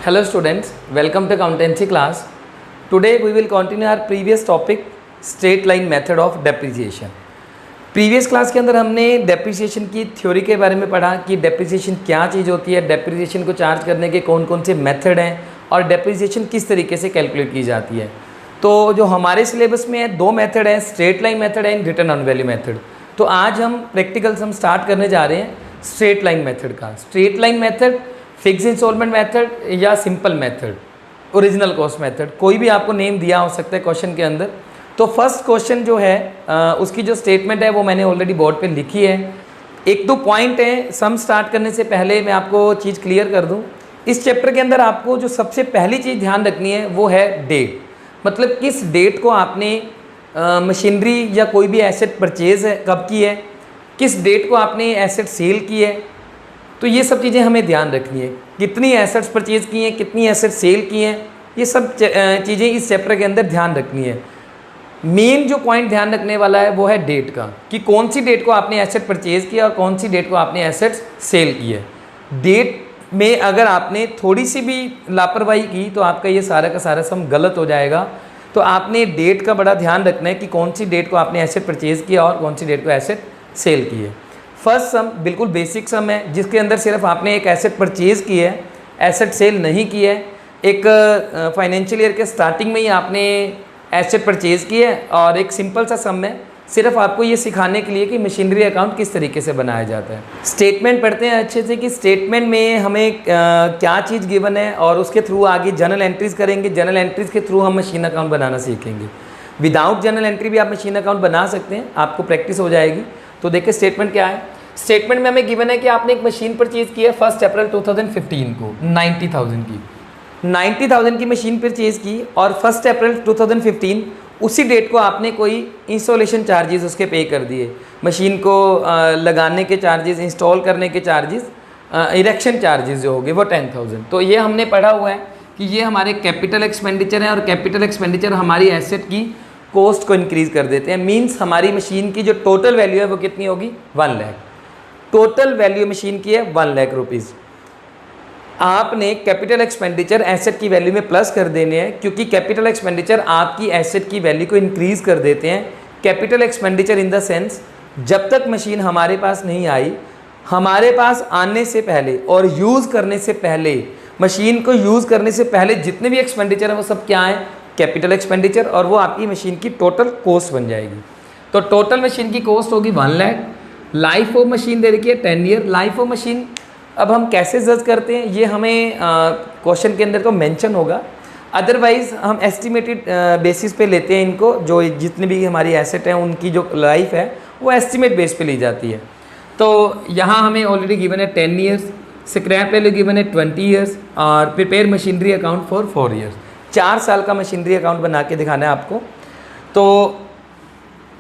Hello students, welcome to accountancy class. Today we will continue our previous topic straight line method of depreciation. Previous class के अंदर हमने depreciation की theory के बारे में पढ़ा कि डेप्रिसिएशन क्या चीज़ होती है, डेप्रिसिएशन को चार्ज करने के कौन कौन से मेथड हैं और डेप्रिसिएशन किस तरीके से कैलकुलेट की जाती है। तो जो हमारे सिलेबस में है दो मेथड है, straight line method and return on value method. तो आज हम प्रैक्टिकल्स हम स्टार्ट करने जा रहे हैं स्ट्रेट लाइन मेथड का। Straight line method, fix installment method या simple method, original cost method, कोई भी आपको नेम दिया हो सकता है क्वेश्चन के अंदर। तो फर्स्ट क्वेश्चन जो है उसकी जो स्टेटमेंट है वो मैंने ऑलरेडी बोर्ड पे लिखी है। एक दो पॉइंट है, सम स्टार्ट करने से पहले मैं आपको चीज़ क्लियर कर दूं। इस चैप्टर के अंदर आपको जो सबसे पहली चीज़ ध्यान रखनी है वो है डेट, मतलब किस डेट को आपने मशीनरी या कोई भी एसेट परचेज है कब की है, किस डेट को आपने एसेट सेल की है। तो ये सब चीज़ें हमें ध्यान रखनी है, कितनी एसेट्स परचेज की हैं, कितनी एसेट सेल की हैं, ये सब चीज़ें इस चैप्टर के अंदर ध्यान रखनी है। मेन जो पॉइंट ध्यान रखने वाला है वो है डेट का, कि कौन सी डेट को आपने एसेट परचेज किया और कौन सी डेट को आपने एसेट सेल की है। डेट में अगर आपने थोड़ी सी भी लापरवाही की तो आपका ये सारा का सारा सम गलत हो जाएगा। तो आपने डेट का बड़ा ध्यान रखना है कि कौन सी डेट को आपने एसेट परचेज किया और कौन सी डेट को एसेट सेल की है। फर्स्ट सम बिल्कुल बेसिक सम है, जिसके अंदर सिर्फ आपने एक एसेट परचेज की है, एसेट सेल नहीं की है। एक फाइनेंशियल ईयर के स्टार्टिंग में ही आपने एसेट परचेज की है और एक सिंपल सा सम है, सिर्फ आपको ये सिखाने के लिए कि मशीनरी अकाउंट किस तरीके से बनाया जाता है। स्टेटमेंट पढ़ते हैं अच्छे से कि स्टेटमेंट में हमें क्या चीज़ गिवन है और उसके थ्रू आगे जर्नल एंट्रीज़ करेंगे। जर्नल एंट्रीज़ के थ्रू हम मशीन अकाउंट बनाना सीखेंगे। विदाउट जर्नल एंट्री भी आप मशीन अकाउंट बना सकते हैं, आपको प्रैक्टिस हो जाएगी। तो देखिए स्टेटमेंट क्या है। स्टेटमेंट में हमें गिवन है कि आपने एक मशीन परचेज की है 1 अप्रैल 2015 को 90,000 की, 90,000 की मशीन परचेज की और 1 अप्रैल 2015 उसी डेट को आपने कोई इंस्टॉलेशन चार्जेस उसके पे कर दिए, मशीन को लगाने के चार्जेस, इंस्टॉल करने के चार्जेस, इरेक्शन चार्जेस जो होंगे वो 10,000। तो ये हमने पढ़ा हुआ है कि ये हमारे कैपिटल एक्सपेंडिचर हैं और कैपिटल एक्सपेंडिचर हमारी एसेट की कॉस्ट को इंक्रीज़ कर देते हैं। मीन्स हमारी मशीन की जो टोटल वैल्यू है वो कितनी होगी, 1 लाख। टोटल वैल्यू मशीन की है 1 लाख रुपीज़। आपने कैपिटल एक्सपेंडिचर एसेट की वैल्यू में प्लस कर देने हैं, क्योंकि कैपिटल एक्सपेंडिचर आपकी एसेट की वैल्यू को इंक्रीज़ कर देते हैं। Capital expenditure in the sense, जब तक मशीन हमारे पास नहीं आई, हमारे पास आने से पहले और यूज़ करने से पहले, मशीन को यूज़ करने से पहले जितने भी एक्सपेंडिचर हैं वो सब क्या है, कैपिटल एक्सपेंडिचर, और वो आपकी मशीन की टोटल कॉस्ट बन जाएगी। तो टोटल मशीन की कॉस्ट होगी 1 लाख। लाइफ ऑफ मशीन दे रखी है 10 ईयर। लाइफ ऑफ मशीन अब हम कैसे जज करते हैं ये हमें क्वेश्चन के अंदर तो मेंशन होगा, अदरवाइज़ हम एस्टिमेटेड बेसिस पे लेते हैं इनको। जो जितनी भी हमारी एसेट हैं उनकी जो लाइफ है वो एस्टिमेट बेस पे ली जाती है। तो यहाँ हमें ऑलरेडी गिवन है 10 ईयर्स, स्क्रैप वैल्यू गिवन है 20 ईयर्स और prepare machinery account for 4 years. 4 साल का मशीनरी अकाउंट बना के दिखाना है आपको। तो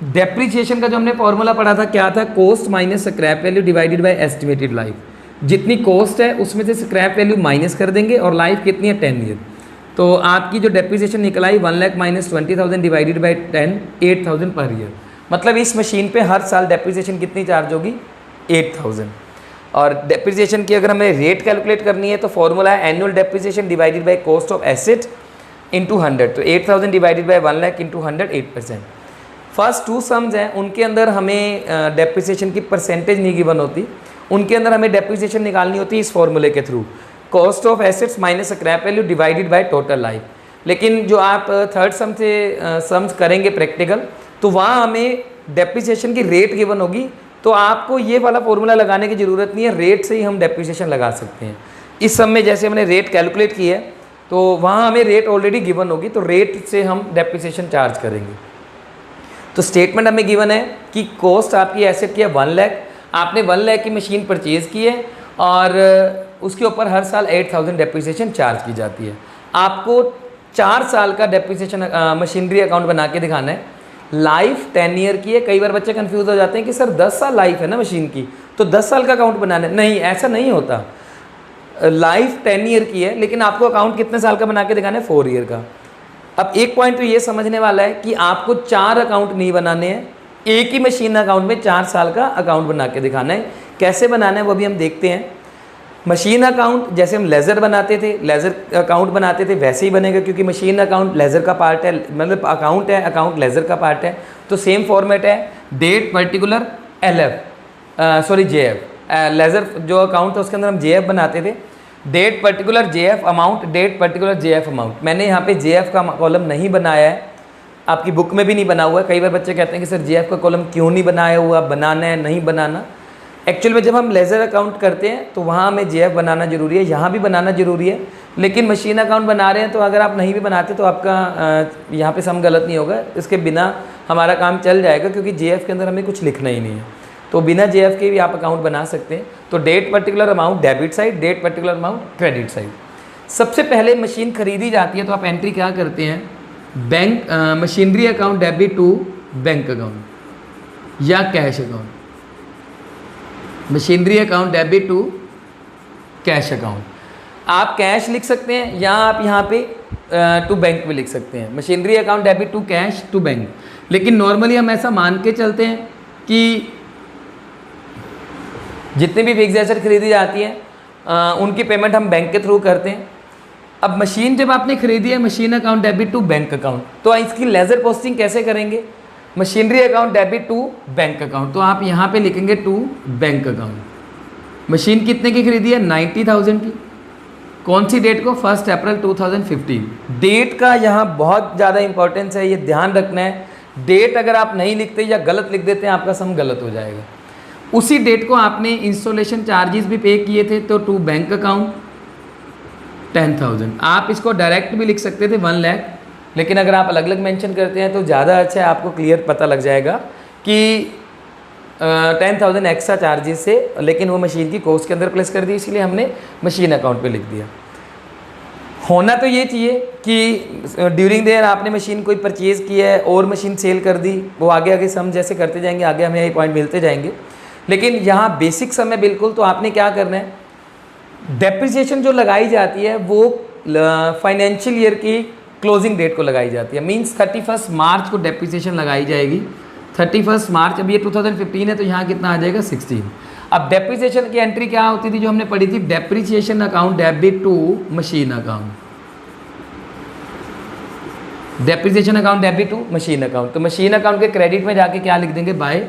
डेप्रिसिएशन का जो हमने फॉर्मूला पढ़ा था क्या था, cost minus scrap value divided by estimated life. जितनी कॉस्ट है उसमें से स्क्रैप वैल्यू माइनस कर देंगे और लाइफ कितनी है 10 ईयर। तो आपकी जो डेप्रिसिएशन निकल आई 1 lakh minus 20,000 divided by 10, 8,000 per year. मतलब इस मशीन पे हर साल डेप्रिसिएशन कितनी चार्ज होगी, 8,000। और डेप्रिसिएशन की अगर हमें रेट कैलकुलेट करनी है तो फॉर्मूला है annual depreciation divided by cost of asset into 100। तो 8,000 divided by 1 lakh into 100, 8%। First 2 sums हैं उनके अंदर हमें डेप्रिसिएशन की परसेंटेज नहीं गिवन होती, उनके अंदर हमें डेप्रिसिएशन निकालनी होती है इस फॉर्मूले के through, cost of assets minus scrap value divided by total life. लेकिन जो आप थर्ड सम से सम्स करेंगे प्रैक्टिकल, तो वहाँ हमें डेप्रिसिएशन की रेट गिवन होगी। तो आपको ये वाला फॉर्मूला लगाने की ज़रूरत नहीं है, रेट से ही हम डेप्रिसिएशन लगा सकते हैं। इस सम में जैसे हमने रेट कैलकुलेट की है तो वहाँ हमें रेट ऑलरेडी गिवन होगी, तो रेट से हम डेप्रिसिएशन चार्ज करेंगे। तो स्टेटमेंट हमें गिवन है कि कॉस्ट आपकी एसेट की है 1 लाख, आपने 1 लाख की मशीन परचेज़ की है और उसके ऊपर हर साल 8,000 डेप्रिसिएशन चार्ज की जाती है। आपको 4 साल का डेप्रिसिएशन मशीनरी अकाउंट बना के दिखाना है। लाइफ 10 ईयर की है। कई बार बच्चे कंफ्यूज हो जाते हैं कि सर 10 साल लाइफ है ना मशीन की, तो 10 साल का अकाउंट बनाना है। नहीं, ऐसा नहीं होता। लाइफ 10 ईयर की है, लेकिन आपको अकाउंट कितने साल का बना के दिखाना है, 4 ईयर का। अब एक पॉइंट तो ये समझने वाला है कि आपको 4 अकाउंट नहीं बनाने हैं, एक ही मशीन अकाउंट में 4 साल का अकाउंट बना के दिखाना है। कैसे बनाना है वो भी हम देखते हैं। मशीन अकाउंट जैसे हम लेज़र बनाते थे, लेज़र अकाउंट बनाते थे, वैसे ही बनेगा, क्योंकि मशीन अकाउंट लेज़र का पार्ट है, मतलब अकाउंट है, अकाउंट लेज़र का पार्ट है, तो सेम फॉर्मेट है। डेट पर्टिकुलर JF, लेज़र जो अकाउंट था उसके अंदर हम JF बनाते थे, date particular JF amount, date particular JF amount. मैंने यहाँ पे JF का कॉलम नहीं बनाया है, आपकी बुक में भी नहीं बना हुआ है। कई बार बच्चे कहते हैं कि सर JF का कॉलम क्यों नहीं बनाया हुआ, बनाना है नहीं बनाना। एक्चुअल में जब हम लेज़र अकाउंट करते हैं तो वहाँ हमें JF बनाना ज़रूरी है, यहाँ भी बनाना ज़रूरी है, लेकिन मशीन अकाउंट बना रहे हैं तो अगर आप नहीं भी बनाते तो आपका यहाँ पे सम गलत नहीं होगा, इसके बिना हमारा काम चल जाएगा, क्योंकि JF के अंदर हमें कुछ लिखना ही नहीं है, तो बिना JF के भी आप अकाउंट बना सकते हैं। तो date particular amount debit side, date particular amount credit side. सबसे पहले मशीन खरीदी जाती है तो आप एंट्री क्या करते हैं, bank machinery account debit to bank account या cash account, machinery account debit to cash account. आप कैश लिख सकते हैं या आप यहाँ पे टू बैंक में लिख सकते हैं, machinery account debit to cash to bank. लेकिन नॉर्मली हम ऐसा मान के चलते हैं कि जितनी भी फिक्स्ड एसेट खरीदी जाती है उनकी पेमेंट हम बैंक के थ्रू करते हैं। अब मशीन जब आपने खरीदी है, machine account debit to bank account, तो इसकी लेज़र पोस्टिंग कैसे करेंगे, machinery account debit to bank account, तो आप यहाँ पे लिखेंगे टू बैंक अकाउंट। मशीन कितने की खरीदी है, 90,000 की। कौन सी डेट को, 1 अप्रैल 2015। डेट का यहाँ बहुत ज़्यादा इंपॉर्टेंस है, ये ध्यान रखना है। डेट अगर आप नहीं लिखते या गलत लिख देते हैं आपका सम गलत हो जाएगा। उसी डेट को आपने इंस्टॉलेशन चार्जेस भी पे किए थे, तो टू बैंक अकाउंट 10,000। आप इसको डायरेक्ट भी लिख सकते थे 1 लाख, लेकिन अगर आप अलग अलग मेंशन करते हैं तो ज़्यादा अच्छा है, आपको क्लियर पता लग जाएगा कि 10,000 एक्स्ट्रा चार्जेस से, लेकिन वो मशीन की कॉस्ट के अंदर प्लेस कर दी, इसलिए हमने मशीन अकाउंट पे लिख दिया। होना तो ये चाहिए कि ड्यूरिंग द ईयर आपने मशीन कोई परचेज़ की है और मशीन सेल कर दी, वो आगे आगे सम जैसे करते जाएंगे, आगे हमें ये पॉइंट मिलते जाएंगे। लेकिन यहाँ बेसिक सम है बिल्कुल, तो आपने क्या करना है, डेप्रिसिएशन जो लगाई जाती है वो फाइनेंशियल ईयर की क्लोजिंग डेट को लगाई जाती है। मींस 31 मार्च को डेप्रिसिएशन लगाई जाएगी। 31 मार्च, अब ये 2015 है तो यहाँ कितना आ जाएगा, 16। अब डेप्रिसिएशन की एंट्री क्या होती थी जो हमने पढ़ी थी, depreciation account debit to machine account, depreciation account debit to machine account. तो मशीन अकाउंट के क्रेडिट में जाके क्या लिख देंगे, बाय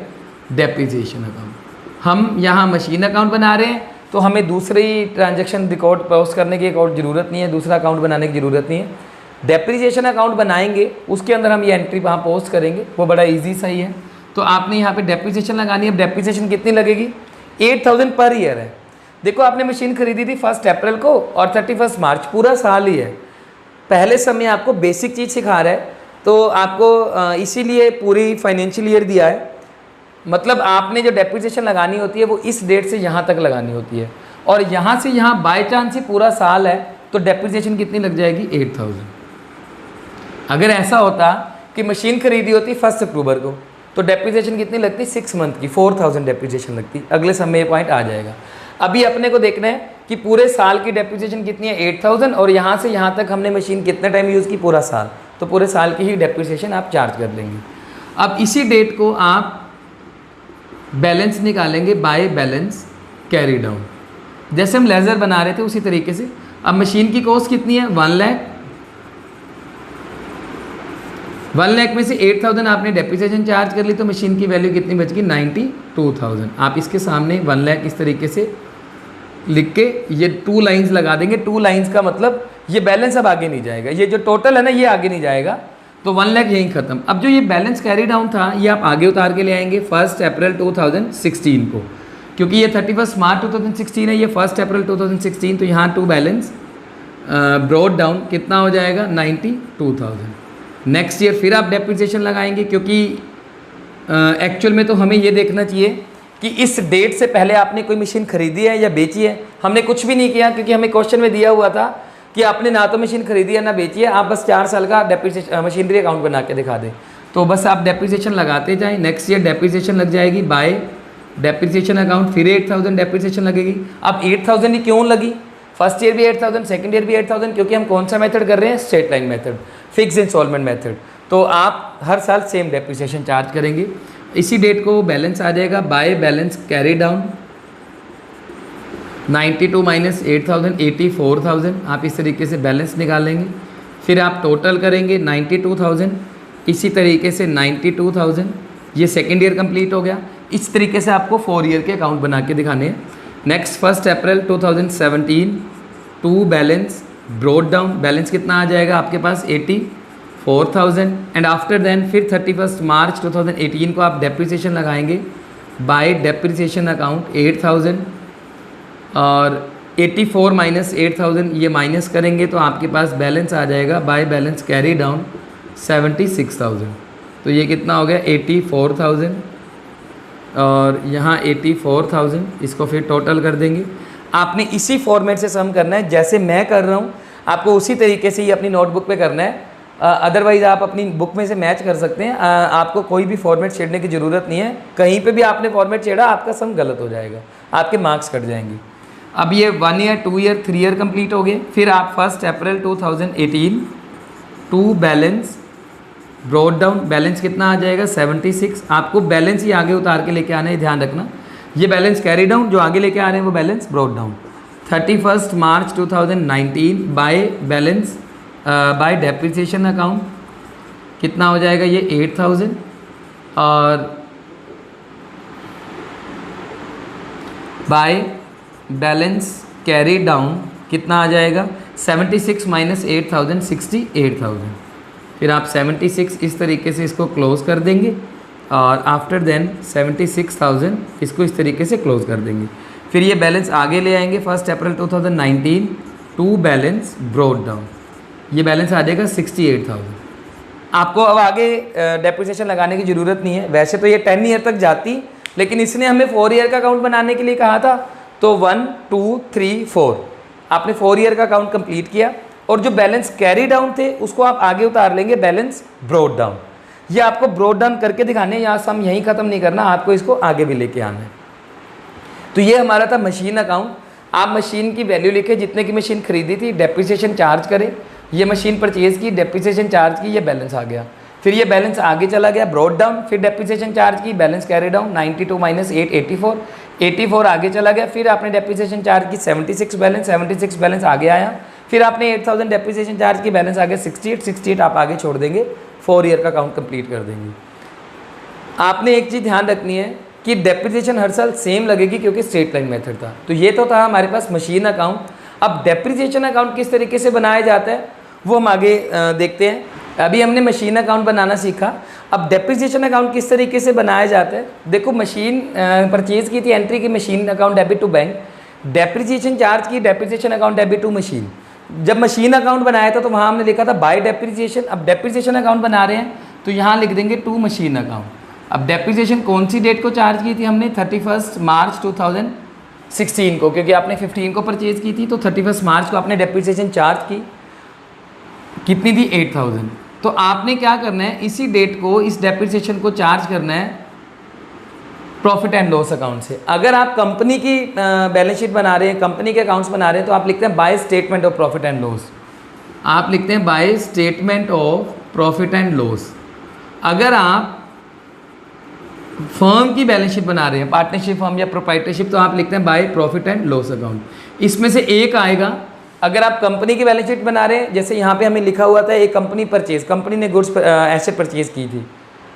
डेप्रिसिएशन अकाउंट। हम यहाँ मशीन अकाउंट बना रहे हैं तो हमें दूसरी ट्रांजैक्शन रिकॉर्ड पोस्ट करने की एक और ज़रूरत नहीं है, दूसरा अकाउंट बनाने की ज़रूरत नहीं है। डेप्रिसिएशन अकाउंट बनाएंगे उसके अंदर हम ये एंट्री वहाँ पोस्ट करेंगे, वो बड़ा इजी सा ही है। तो आपने यहाँ पे डेप्रिसिएशन लगानी है। अब डेप्रिसिएशन कितनी लगेगी, 8,000 पर ईयर है। देखो आपने मशीन खरीदी थी 1 अप्रैल को और 31 मार्च, पूरा साल ही है। पहले समय आपको बेसिक चीज़ सिखा रहा है, तो आपको इसीलिए पूरी फाइनेंशियल ईयर दिया है। मतलब आपने जो डेप्रिसिएशन लगानी होती है वो इस डेट से यहाँ तक लगानी होती है, और यहाँ से यहाँ बाय चांस ही पूरा साल है तो डेप्रिसिएशन कितनी लग जाएगी, 8,000। अगर ऐसा होता कि मशीन खरीदी होती 1 अक्टूबर को तो डेप्रिसिएशन कितनी लगती, 6 मंथ की 4,000 डेप्रिसिएशन लगती। अगले समय ये पॉइंट आ जाएगा। अभी अपने को देखना है कि पूरे साल की डेप्रिसिएशन कितनी है, 8,000, और यहाँ से यहाँ तक हमने मशीन कितने टाइम यूज़ की, पूरा साल, तो पूरे साल की ही डेप्रिसिएशन आप चार्ज कर लेंगे। अब इसी डेट को आप बैलेंस निकालेंगे बाय बैलेंस कैरी डाउन, जैसे हम लेज़र बना रहे थे उसी तरीके से। अब मशीन की कॉस्ट कितनी है, 1 लाख। 1 लाख में से 8,000 आपने डेप्रिसिएशन चार्ज कर ली, तो मशीन की वैल्यू कितनी बच गई, 92,000। आप इसके सामने 1 लाख इस तरीके से लिख के ये 2 लाइंस लगा देंगे। 2 लाइंस का मतलब ये बैलेंस अब आगे नहीं जाएगा, ये जो टोटल है ना ये आगे नहीं जाएगा, तो 1 लाख यहीं ख़त्म। अब जो ये बैलेंस कैरी डाउन था ये आप आगे उतार के ले आएंगे 1 अप्रैल 2016 को, क्योंकि ये 31 मार्च 2016 है, ये 1 अप्रैल 2016, तो यहाँ 2 बैलेंस ब्रॉड डाउन कितना हो जाएगा, 92,000। नेक्स्ट ईयर फिर आप डेप्रिसिएशन लगाएंगे, क्योंकि एक्चुअल में तो हमें ये देखना चाहिए कि इस डेट से पहले आपने कोई मशीन खरीदी है या बेची है। हमने कुछ भी नहीं किया, क्योंकि हमें क्वेश्चन में दिया हुआ था कि आपने ना तो मशीन खरीदी है ना बेची है, आप बस 4 साल का डेप्रिसिएशन मशीनरी अकाउंट बना के दिखा दें। तो बस आप डेप्रिसिएशन लगाते जाएं। नेक्स्ट ईयर डेप्रिसिएशन लग जाएगी बाय डेप्रिसिएशन अकाउंट, फिर 8,000 डेप्रिसिएशन लगेगी। अब 8,000 ही क्यों लगी, फर्स्ट ईयर भी 8,000, सेकंड ईयर भी 8,000, क्योंकि हम कौन सा मेथड कर रहे हैं, straight line method, fix installment method. तो आप हर साल सेम डेप्रिसिएशन चार्ज करेंगे। इसी डेट को बैलेंस आ जाएगा by balance carry down. 92 minus 8000 84,000, आप इस तरीके से बैलेंस निकालेंगे। फिर आप टोटल करेंगे 92,000, इसी तरीके से 92,000, ये सेकेंड ईयर कंप्लीट हो गया। इस तरीके से आपको 4 ईयर के अकाउंट बना के दिखाने हैं। Next 1 April 2017 to balance brought down, balance कितना आ जाएगा आपके पास 84,000। एंड आफ्टर देन फिर 31 मार्च 2018 को आप डेप्रिसिएशन लगाएंगे बाय डेप्रिसिएशन अकाउंट 8,000, और 84 माइनस 8,000 ये माइनस करेंगे तो आपके पास बैलेंस आ जाएगा बाय बैलेंस कैरी डाउन 76,000। तो ये कितना हो गया 84,000 और यहाँ 84,000, इसको फिर टोटल कर देंगे। आपने इसी फॉर्मेट से सम करना है जैसे मैं कर रहा हूँ, आपको उसी तरीके से ही अपनी नोटबुक पे करना है। अदरवाइज़ आप अपनी बुक में से मैच कर सकते हैं। आपको कोई भी फॉर्मेट छेड़ने की ज़रूरत नहीं है। कहीं पे भी आपने फॉर्मेट छेड़ा आपका सम गलत हो जाएगा, आपके मार्क्स कट जाएंगे। अब ये 1 ईयर 2 ईयर 3 ईयर कंप्लीट हो गए। फिर आप 1 April 2018 to balance brought down, balance कितना आ जाएगा 76। आपको बैलेंस ही आगे उतार के लेके आना है, ध्यान रखना। ये बैलेंस कैरी डाउन, जो आगे लेके आ रहे हैं वो balance brought down. 31 March 2019 by balance bye depreciation account कितना हो जाएगा ये 8,000, और बाय बैलेंस कैरी डाउन कितना आ जाएगा 76 माइनस 8,000 68,000। फिर आप 76 इस तरीके से इसको क्लोज कर देंगे और आफ्टर देन 76,000 इसको इस तरीके से क्लोज कर देंगे। फिर ये बैलेंस आगे ले आएंगे 1 अप्रैल 2019 टू बैलेंस ब्रॉट डाउन, ये बैलेंस आ जाएगा 68,000। आपको अब आगे डेप्रिसिएशन लगाने की ज़रूरत नहीं है। वैसे तो ये 10 ईयर तक जाती, लेकिन इसने हमें 4 ईयर का अकाउंट बनाने के लिए कहा था। तो 1 2 3 4 आपने 4 ईयर का अकाउंट कंप्लीट किया, और जो बैलेंस कैरी डाउन थे उसको आप आगे उतार लेंगे बैलेंस ब्रॉट डाउन। ये आपको ब्रॉट डाउन करके दिखाने, यहाँ सम यहीं ख़त्म नहीं करना, आपको इसको आगे भी लेके आना है। तो ये हमारा था मशीन अकाउंट। आप मशीन की वैल्यू लिखे, जितने की मशीन खरीदी थी, डेप्रिसिएशन चार्ज करें, ये मशीन परचेज़ की, डेप्रिसिएशन चार्ज की, ये बैलेंस आ गया। फिर ये बैलेंस आगे चला गया ब्रॉट डाउन, फिर डेप्रिसिएशन चार्ज की, बैलेंस कैरी डाउन 92 माइनस 8 84 आगे चला गया। फिर आपने डेप्रिसिएशन चार्ज की 76 बैलेंस आगे आया। फिर आपने 8,000 डेप्रिसिएशन चार्ज की, बैलेंस आ गया 68 आप आगे छोड़ देंगे, 4 ईयर का अकाउंट कंप्लीट कर देंगे। आपने एक चीज़ ध्यान रखनी है कि डेप्रिसिएशन हर साल सेम लगेगी क्योंकि स्ट्रेट लाइन मेथड था। तो ये तो था हमारे पास मशीन अकाउंट। अब डेप्रिसिएशन अकाउंट किस तरीके से बनाया जाता है वो हम आगे देखते हैं। अभी हमने मशीन अकाउंट बनाना सीखा, अब डेप्रिसिएशन अकाउंट किस तरीके से बनाया जाता है। देखो, मशीन परचेज़ की थी, एंट्री की machine account debit to bank, depreciation charge की, depreciation account debit to machine. जब मशीन अकाउंट बनाया था तो वहाँ हमने लिखा था बाय डेप्रिसिएशन। अब डेप्रिसिएशन अकाउंट बना रहे हैं तो यहाँ लिख देंगे टू मशीन अकाउंट। अब डेप्रिसिएशन कौन सी डेट को चार्ज की थी हमने, 31 मार्च 2016 को, क्योंकि आपने 15 को परचेज़ की थी तो 31 मार्च को आपने डेप्रिसिएशन चार्ज की, कितनी थी 8,000। तो आपने क्या करना है, इसी डेट को, इस डेप्रिसिएशन को चार्ज करना है प्रॉफिट एंड लॉस अकाउंट से। अगर आप कंपनी की बैलेंस शीट बना रहे हैं, कंपनी के अकाउंट्स बना रहे हैं, तो आप लिखते हैं bye statement of profit and loss. आप लिखते हैं bye statement of profit and loss. अगर आप फर्म की बैलेंस शीट बना रहे हैं, पार्टनरशिप फर्म या प्रोप्राइटरशिप, तो आप लिखते हैं by profit and loss account. इसमें से एक आएगा। अगर आप कंपनी की बैलेंस शीट बना रहे हैं, जैसे यहाँ पे हमें लिखा हुआ था एक कंपनी परचेज, कंपनी ने गुड्स एसेट परचेज की थी,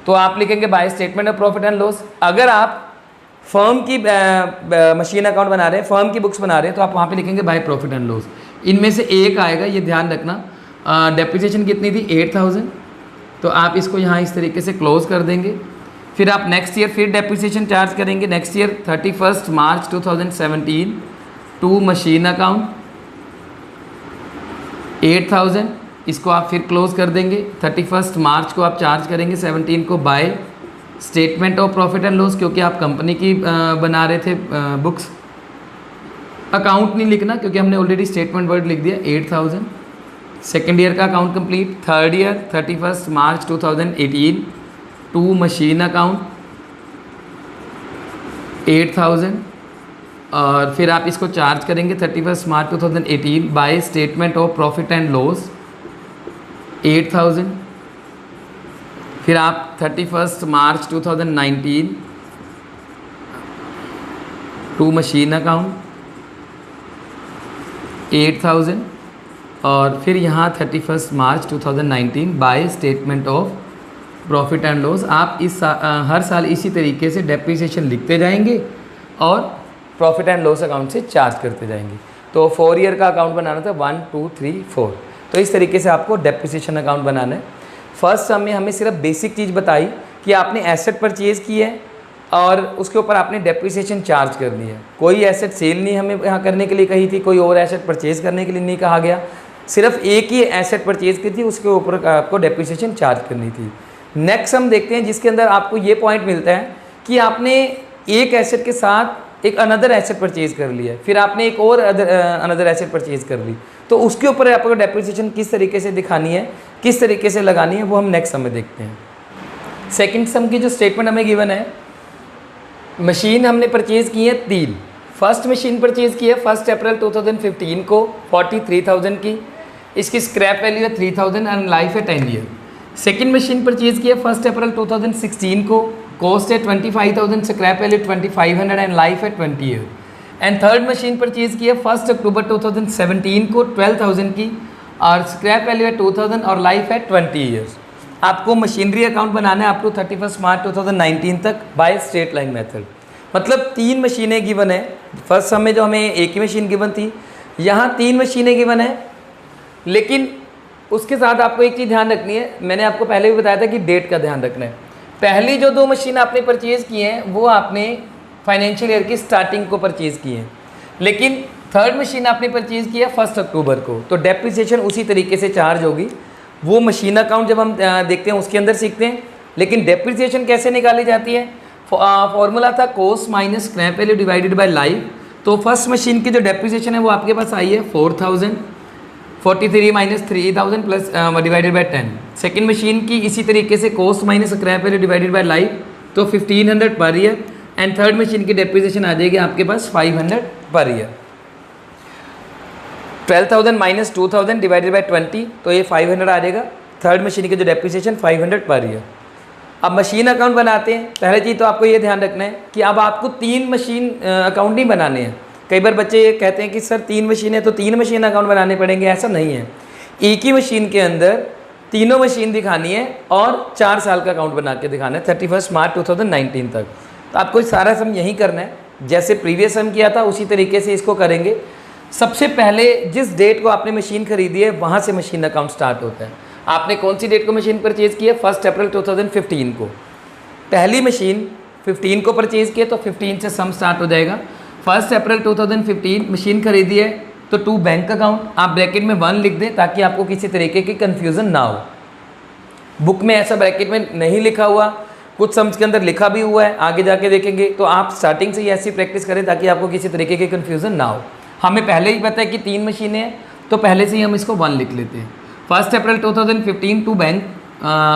तो आप लिखेंगे bye statement of profit and loss. अगर आप फर्म की मशीन अकाउंट बना रहे हैं, फर्म की बुक्स बना रहे हैं, तो आप वहाँ पे लिखेंगे बाय प्रॉफिट एंड लॉस। इनमें से एक आएगा, ये ध्यान रखना। डेप्रिसिएशन कितनी थी 8,000, तो आप इसको यहाँ इस तरीके से क्लोज कर देंगे। फिर आप नेक्स्ट ईयर फिर डेप्रिसिएशन चार्ज करेंगे। Next year 31 March 2017 to machine account 8,000, इसको आप फिर क्लोज कर देंगे। 31 मार्च को आप चार्ज करेंगे 17 को bye statement of profit and loss, क्योंकि आप कंपनी की बना रहे थे बुक्स। अकाउंट नहीं लिखना क्योंकि हमने ऑलरेडी स्टेटमेंट वर्ड लिख दिया 8,000। सेकेंड ईयर का account complete. Third year 31 March 2018 to machine account 8,000, और फिर आप इसको चार्ज करेंगे 31 March 2018 by statement of profit and loss 8,000। फिर आप 31 मार्च 2019 टू मशीन अकाउंट 8,000 और फिर यहाँ 31 मार्च 2019 bye statement of profit and loss. आप हर साल इसी तरीके से डेप्रिसिएशन लिखते जाएंगे और प्रॉफिट एंड लॉस अकाउंट से चार्ज करते जाएंगे। तो 4 ईयर का अकाउंट बनाना था, 1 2 3 4। तो इस तरीके से आपको डेप्रिसिएशन अकाउंट बनाना है। फर्स्ट सम में हमें सिर्फ बेसिक चीज़ बताई कि आपने एसेट परचेज़ की है और उसके ऊपर आपने डेप्रिसिएशन चार्ज करनी है। कोई एसेट सेल नहीं हमें यहाँ करने के लिए कही थी, कोई और एसेट परचेज़ करने के लिए नहीं कहा गया, सिर्फ एक ही एसेट परचेज़ की थी, उसके ऊपर आपको डेप्रिसिएशन चार्ज करनी थी। नेक्स्ट हम देखते हैं जिसके अंदर आपको ये पॉइंट मिलता है कि आपने एक एसेट के साथ एक अनदर एसेट परचेज़ कर लिया है, फिर आपने एक और अनदर एसेट परचेज़ कर ली, तो उसके ऊपर आपको डेप्रिसिएशन किस तरीके से दिखानी है, किस तरीके से लगानी है, वो हम नेक्स्ट सम में देखते हैं। सेकंड सम की जो स्टेटमेंट हमें गिवन है, मशीन हमने परचेज़ की है 3। फर्स्ट मशीन परचेज़ की है 1 अप्रैल 2015 को 43,000 की, इसकी स्क्रैप वैल्यू है 3,000 एंड लाइफ है 10 ईयर। सेकंड मशीन परचेज़ की है 1 अप्रैल 2016 को, कॉस्ट है 25,000, स्क्रैप वैल्यू 2,500 एंड लाइफ है 20 year. And third machine purchase की है 1 अक्टूबर 2017 को 12,000 की और स्क्रैप वैल्यू है 2,000 और लाइफ है 20 ईयर्स। आपको मशीनरी अकाउंट बनाना है अप टू 31 मार्च 2019 तक बाय स्ट्रेट लाइन मेथड। मतलब 3 मशीनें गिवन है। फर्स्ट सम में जो हमें एक ही मशीन गिवन थी, यहाँ 3 मशीनें गिवन है, लेकिन उसके साथ आपको एक चीज़ ध्यान रखनी है। मैंने आपको पहले भी बताया था कि डेट का ध्यान रखना है। पहली जो 2 मशीन आपने परचेज़ की हैं वो आपने फाइनेंशियल ईयर की स्टार्टिंग को परचेज़ की हैं, लेकिन थर्ड मशीन आपने परचेज़ की है 1 अक्टूबर को, तो डेप्रिसिएशन उसी तरीके से चार्ज होगी। वो मशीन अकाउंट जब हम देखते हैं उसके अंदर सीखते हैं, लेकिन डेप्रिसिएशन कैसे निकाली जाती है, फॉर्मूला था cost minus scrap value divided by life. तो फर्स्ट मशीन की जो डेप्रिसिएशन है वो आपके पास आई है 4,000, 43 minus 3,000 plus divided by 10। Second machine की इसी तरीके से cost minus scrap value divided by life, तो 1,500 per year. And third machine की डेप्रिसिएशन आ जाएगी आपके पास 500 per year. 12,000 minus 2,000 divided by 20, तो ये 500 आ जाएगा। थर्ड मशीन की जो डेप्रिसिएशन 500 पर ईयर। अब मशीन अकाउंट बनाते हैं। पहले चीज़ तो आपको ये ध्यान रखना है कि अब आपको 3 मशीन अकाउंट नहीं बनाने हैं। कई बार बच्चे ये कहते हैं कि सर 3 मशीन है तो 3 मशीन अकाउंट बनाने पड़ेंगे, ऐसा नहीं है। एक ही मशीन के अंदर तीनों मशीन दिखानी है और 4 साल का अकाउंट बना के दिखाना है 31 मार्च 2019 तक। तो आपको सारा सम यही करना है, जैसे प्रीवियस सम किया था उसी तरीके से इसको करेंगे। सबसे पहले जिस डेट को आपने मशीन खरीदी है वहाँ से मशीन अकाउंट स्टार्ट होता है। आपने कौन सी डेट को मशीन परचेज़ की है, 1 अप्रैल 2015 को। पहली मशीन 15 को परचेज़ की है तो 15 से सम स्टार्ट हो जाएगा। 1 अप्रैल 2015 मशीन खरीदी है तो टू बैंक अकाउंट, आप ब्रैकेट में 1 लिख दें ताकि आपको किसी तरीके की कन्फ्यूज़न ना हो। बुक में ऐसा ब्रैकेट में नहीं लिखा हुआ, कुछ सम्स के अंदर लिखा भी हुआ है, आगे जाके देखेंगे। तो आप स्टार्टिंग से ही ऐसी प्रैक्टिस करें ताकि आपको किसी तरीके की कन्फ्यूज़न ना हो। हमें पहले ही पता है कि 3 मशीनें हैं तो पहले से ही हम इसको 1 लिख लेते हैं। 1 अप्रैल 2015 टू बैंक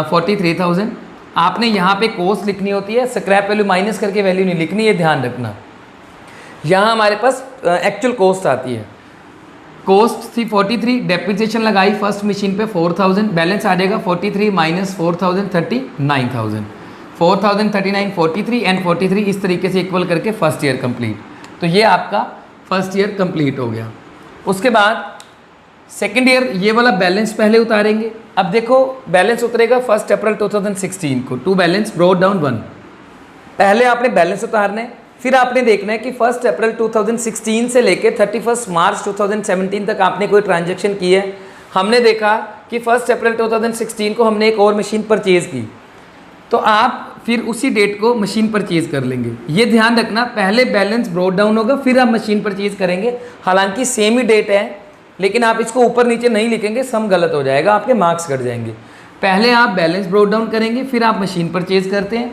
43,000। आपने यहाँ पे कॉस्ट लिखनी होती है, स्क्रैप वैल्यू माइनस करके वैल्यू नहीं लिखनी, ये ध्यान रखना। यहाँ हमारे पास एक्चुअल कॉस्ट आती है। कॉस्ट थी 43, डेप्रिसिएशन लगाई फर्स्ट मशीन पे 4,000, बैलेंस आ जाएगा 43 माइनस 4,000 39,000। 4,000 39 43 एंड 43 इस तरीके से इक्वल करके फर्स्ट ईयर कंप्लीट। तो ये आपका फर्स्ट ईयर कंप्लीट हो गया। उसके बाद सेकेंड ईयर ये वाला बैलेंस पहले उतारेंगे। अब देखो बैलेंस उतरेगा 1 अप्रैल 2016 को, टू बैलेंस ब्रोट डाउन 1। पहले आपने बैलेंस उतारना है, फिर आपने देखना है कि 1 अप्रैल 2016 से लेके 31 मार्च 2017 तक आपने कोई ट्रांजैक्शन की है। हमने देखा कि 1 अप्रैल 2016 को हमने एक और मशीन परचेज़ की, तो आप फिर उसी डेट को मशीन परचेज़ कर लेंगे। ये ध्यान रखना, पहले बैलेंस ब्रोट डाउन होगा फिर आप मशीन परचेज़ करेंगे। हालांकि सेम ही डेट है, लेकिन आप इसको ऊपर नीचे नहीं लिखेंगे, सम गलत हो जाएगा, आपके मार्क्स कट जाएंगे। पहले आप बैलेंस ब्रोट डाउन करेंगे, फिर आप मशीन परचेज़ करते हैं।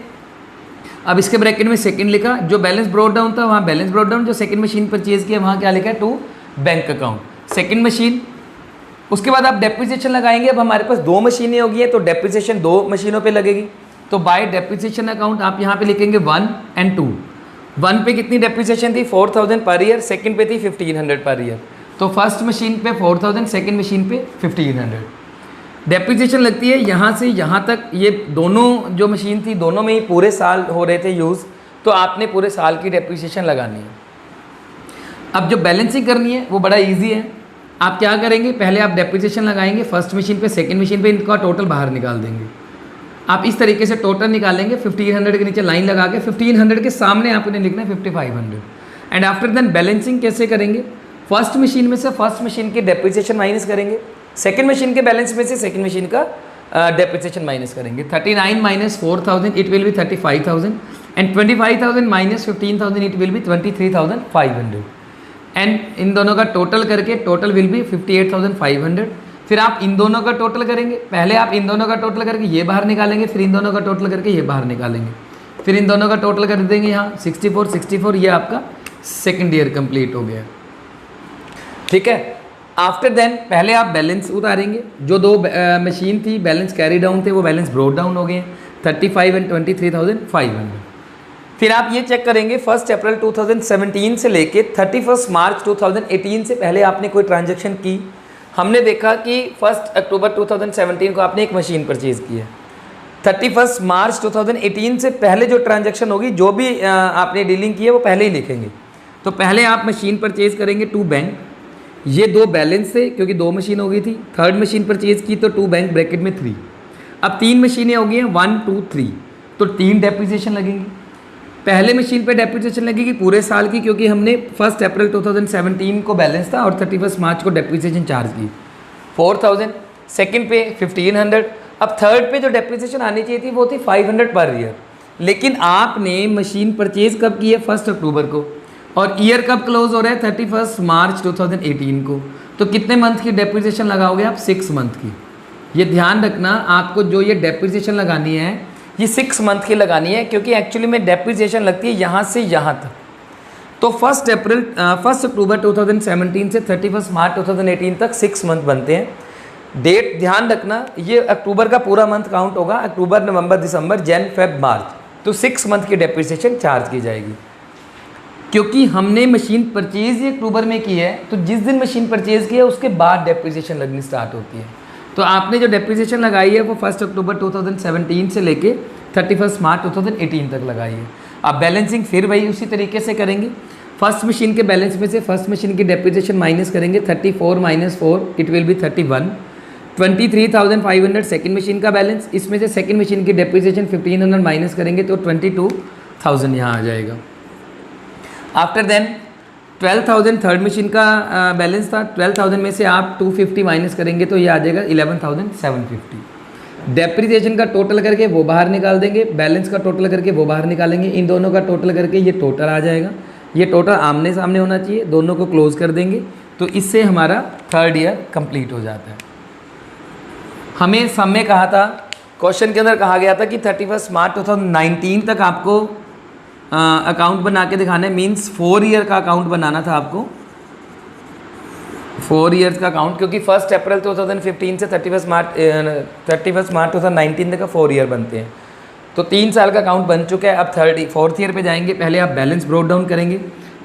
अब इसके ब्रैकेट में सेकंड लिखा, जो बैलेंस ब्रोट डाउन था वहाँ बैलेंस ब्रोट डाउन, जो सेकंड मशीन परचेज़ किया वहाँ क्या लिखा है, to bank account second machine. उसके बाद आप डेप्रिसिएशन लगाएंगे। अब हमारे पास 2 मशीनें होगी हैं तो डेप्रिसिएशन 2 मशीनों पे लगेगी। तो बाय डेप्रिसिएशन अकाउंट आप यहाँ पे लिखेंगे 1 एंड 2। 1 पे कितनी डेप्रिसिएशन थी 4,000 पर ईयर, सेकंड पे थी 1,500 पर ईयर। तो फर्स्ट मशीन पे 4,000, सेकंड मशीन पे 1,500 डेप्रिसिएशन लगती है। यहाँ से यहाँ तक ये दोनों जो मशीन थी दोनों में ही पूरे साल हो रहे थे यूज़, तो आपने पूरे साल की डेप्रिसिएशन लगानी है। अब जो बैलेंसिंग करनी है वो बड़ा ईजी है। आप क्या करेंगे, पहले आप डेप्रिसिएशन लगाएंगे फर्स्ट मशीन पे, सेकंड मशीन पे, इनका टोटल बाहर निकाल देंगे। आप इस तरीके से टोटल निकालेंगे 1500 के नीचे लाइन लगा के, 1500 के सामने आपने लिखना है 5500। एंड आफ्टर देन बैलेंसिंग कैसे करेंगे, फर्स्ट मशीन में से फर्स्ट मशीन की डेप्रिसिएशन माइनस करेंगे, सेकंड मशीन के बैलेंस में से सेकंड मशीन का डेप्रिसिएशन माइनस करेंगे। 39 minus 4000 it will be 35,000 and 25,000 minus 15,000 it will be 23,500 and in दोनों का टोटल करके टोटल विल बी 58,500। फिर आप इन दोनों का टोटल करेंगे, पहले आप इन दोनों का टोटल करके ये बाहर निकालेंगे, फिर इन दोनों का टोटल करके ये बाहर निकालेंगे, फिर इन दोनों का टोटल कर देंगे यहाँ 64, ये आपका सेकेंड ईयर कंप्लीट हो गया। ठीक है, आफ्टर देन पहले आप बैलेंस उतारेंगे, जो दो मशीन थी बैलेंस कैरी डाउन थे वो बैलेंस ब्रोड डाउन हो गए 35 एंड 23,500। फिर आप ये चेक करेंगे 1 अप्रैल 2017 से लेके 31 मार्च 2018 से पहले आपने कोई ट्रांजैक्शन की। हमने देखा कि 1 अक्टूबर 2017 को आपने एक मशीन परचेज़ की है, 31 मार्च 2018 से पहले जो ट्रांजैक्शन होगी, जो भी आपने डीलिंग की है वो पहले ही लिखेंगे। तो पहले आप मशीन परचेज़ करेंगे टू बैंक, ये दो बैलेंस थे क्योंकि दो मशीन हो गई थी, थर्ड मशीन परचेज़ की तो टू बैंक ब्रैकेट में 3। अब 3 मशीनें हो गई हैं 1 2 3, तो 3 डेप्रिसिएशन लगेंगी। पहले मशीन पे डेप्रिसिएशन लगेगी पूरे साल की, क्योंकि हमने 1 अप्रैल 2017 को बैलेंस था और 31 मार्च को डेप्रिसिएशन चार्ज की 4,000, सेकंड पे 1500। अब थर्ड पे जो डेप्रिसिएशन आनी चाहिए थी वो थी 500 पर ईयर, लेकिन आपने मशीन परचेज कब की है 1 अक्टूबर को और ईयर कब क्लोज हो रहा है 31 मार्च 2018 को, तो कितने मंथ की डेप्रिसिएशन लगाओगे आप 6 मंथ की। ये ध्यान रखना, आपको जो ये डेप्रिसिएशन लगानी है ये 6 मंथ की लगानी है, क्योंकि एक्चुअली में डेप्रिसिएशन लगती है यहाँ से यहाँ तक। तो 1 अक्टूबर 2017 से 31 मार्च 2018 तक 6 मंथ बनते हैं। डेट ध्यान रखना, ये अक्टूबर का पूरा मंथ काउंट होगा, अक्टूबर नवंबर दिसंबर जैन फेब मार्च, तो 6 मंथ की डेप्रिसिएशन चार्ज की जाएगी। क्योंकि हमने मशीन परचेज ही अक्टूबर में की है, तो जिस दिन मशीन परचेज की है उसके बाद डेप्रिसिएशन लगनी स्टार्ट होती है। तो आपने जो डेप्रिसिएशन लगाई है वो 1 अक्टूबर 2017 से लेके 31 मार्च 2018 तक लगाई है। अब बैलेंसिंग फिर वही उसी तरीके से करेंगे, फर्स्ट मशीन के बैलेंस में से फर्स्ट मशीन की डेप्रिसिएशन माइनस करेंगे, 34 minus 4 it will be 31, 23,500 second machine का बैलेंस, इसमें से सेकेंड मशीन की डेप्रिसिएशन 1500 माइनस करेंगे तो 22,000 यहाँ आ जाएगा। आफ्टर देन 12,000 थर्ड मशीन का बैलेंस था, 12,000 में से आप 250 माइनस करेंगे तो ये आ जाएगा 11,750। डेप्रिसिएशन का टोटल करके वो बाहर निकाल देंगे, बैलेंस का टोटल करके वो बाहर निकालेंगे, इन दोनों का टोटल करके ये टोटल आ जाएगा। ये टोटल आमने सामने होना चाहिए, दोनों को क्लोज कर देंगे, तो इससे हमारा थर्ड ईयर कंप्लीट हो जाता है। हमें सम में कहा था, क्वेश्चन के अंदर कहा गया था कि 31 मार्च 2019 तक आपको अकाउंट बना के दिखाना है, मीन्स 4 ईयर का अकाउंट बनाना था आपको, 4 ईयर्स का अकाउंट, क्योंकि 1 अप्रैल 2015 से 31 मार्च 2019 तक का 4 ईयर बनते हैं, तो 3 साल का अकाउंट बन चुका है। अब 4th ईयर पे जाएंगे, पहले आप बैलेंस ब्रोक डाउन करेंगे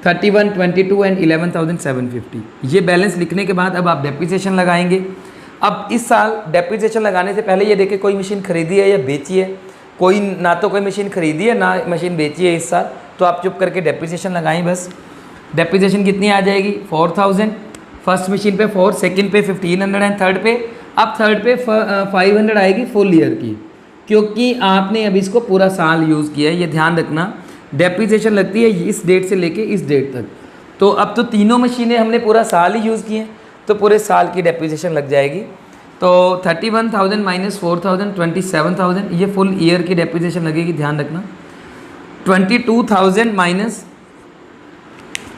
31, 22 एंड 11,750। ये बैलेंस लिखने के बाद अब आप डेप्रिसिएशन लगाएंगे। अब इस साल डेप्रिसिएशन लगाने से पहले ये देखें कोई मशीन खरीदी है या बेची है, कोई ना तो कोई मशीन खरीदी है ना मशीन बेची है इस साल, तो आप चुप करके डेप्रिसिएशन लगाएं बस। डेप्रिसिएशन कितनी आ जाएगी 4,000, फर्स्ट मशीन पे 4, सेकंड पे 1500 एंड थर्ड पे, अब थर्ड पे 500 आएगी फुल ईयर की, क्योंकि आपने अभी इसको पूरा साल यूज़ किया है। ये ध्यान रखना, डेप्रिसिएशन लगती है इस डेट से लेके इस डेट तक, तो अब तो तीनों मशीनें हमने पूरा साल ही यूज़ की हैं, तो पूरे साल की डेप्रिसिएशन लग जाएगी। तो 31,000 माइनस 4,000 27,000, ये फुल ईयर की डेप्रिसिएशन लगेगी, ध्यान रखना। 22,000 माइनस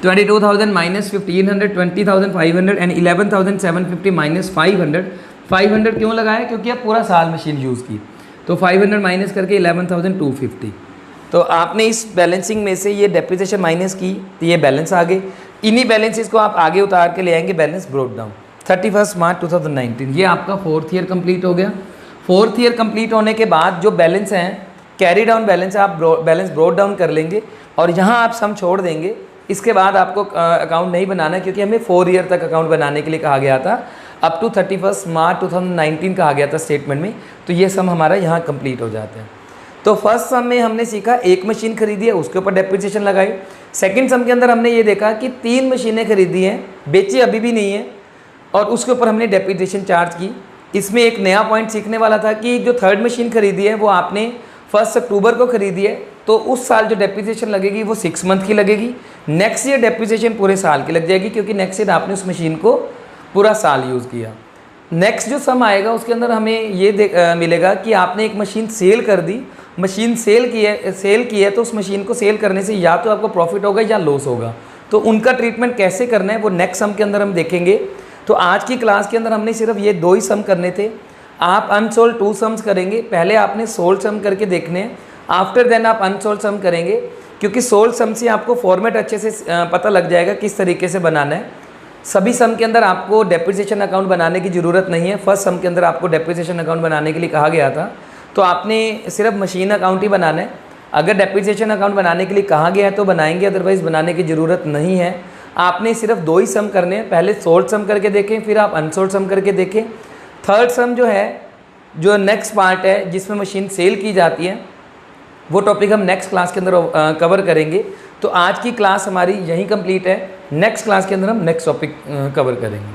1500 20,500 एंड 11,750 माइनस 500 क्यों लगाया, क्योंकि अब पूरा साल मशीन यूज़ की, तो 500 माइनस करके 11,250। तो आपने इस बैलेंसिंग में से ये डेप्रिसिएशन माइनस की तो ये बैलेंस आ गए, इन्हीं बैलेंसेस को आप आगे उतार के ले आएंगे बैलेंस ब्रोक डाउन 31 मार्च 2019। ये आपका 4th ईयर कंप्लीट हो गया। 4th ईयर कंप्लीट होने के बाद जो बैलेंस हैं कैरी डाउन बैलेंस, आप बैलेंस ब्रोक डाउन कर लेंगे और यहाँ आप सम छोड़ देंगे। इसके बाद आपको अकाउंट नहीं बनाना, क्योंकि हमें 4 ईयर तक अकाउंट बनाने के लिए कहा गया था, अप टू 31 मार्च 2019 कहा गया था स्टेटमेंट में, तो ये सम हमारा यहाँ कंप्लीट हो जाता है। तो फर्स्ट सम में हमने सीखा एक मशीन खरीदी है, उसके ऊपर डेप्रिसिएशन लगाई। सेकंड सम के अंदर हमने ये देखा कि 3 मशीनें खरीदी हैं, बेची अभी भी नहीं है, और उसके ऊपर हमने डेप्रिसिएशन चार्ज की। इसमें एक नया पॉइंट सीखने वाला था कि जो थर्ड मशीन खरीदी है वो आपने 1 अक्टूबर को खरीदी है, तो उस साल जो डेप्रिसिएशन लगेगी वो 6 मंथ की लगेगी। नेक्स्ट ईयर डेप्रिसिएशन पूरे साल की लग जाएगी, क्योंकि नेक्स्ट ईयर आपने उस मशीन को पूरा साल यूज़ किया। नेक्स्ट जो सम आएगा उसके अंदर हमें ये मिलेगा कि आपने एक मशीन सेल कर दी, मशीन सेल की है तो उस मशीन को सेल करने से या तो आपको प्रॉफिट होगा या लॉस होगा, तो उनका ट्रीटमेंट कैसे करना है वो नेक्स्ट सम के अंदर हम देखेंगे। तो आज की क्लास के अंदर हमने सिर्फ ये 2 ही सम करने थे। आप अनसोल्ड 2 सम्स करेंगे, पहले आपने सोल्ड सम करके देखने हैं, आफ्टर देन आप अनसोल्ड सम करेंगे, क्योंकि सोल्ड सम से आपको फॉर्मेट अच्छे से पता लग जाएगा किस तरीके से बनाना है। सभी सम के अंदर आपको डेप्रिसिएशन अकाउंट बनाने की ज़रूरत नहीं है। फर्स्ट सम के अंदर आपको डेप्रिसिएशन अकाउंट बनाने के लिए कहा गया था, तो आपने सिर्फ मशीन अकाउंट ही बनाना है। अगर डेप्रिसिएशन अकाउंट बनाने के लिए कहा गया है तो बनाएंगे, अदरवाइज़ बनाने की ज़रूरत नहीं है। आपने सिर्फ 2 ही सम करने हैं, पहले सोल्ड सम करके देखें, फिर आप अनसोल्ड सम करके देखें। थर्ड सम जो है, जो नेक्स्ट पार्ट है जिसमें मशीन सेल की जाती है, वो टॉपिक हम नेक्स्ट क्लास के अंदर कवर करेंगे। तो आज की क्लास हमारी यहीं कंप्लीट है। नेक्स्ट क्लास के अंदर हम नेक्स्ट टॉपिक कवर करेंगे।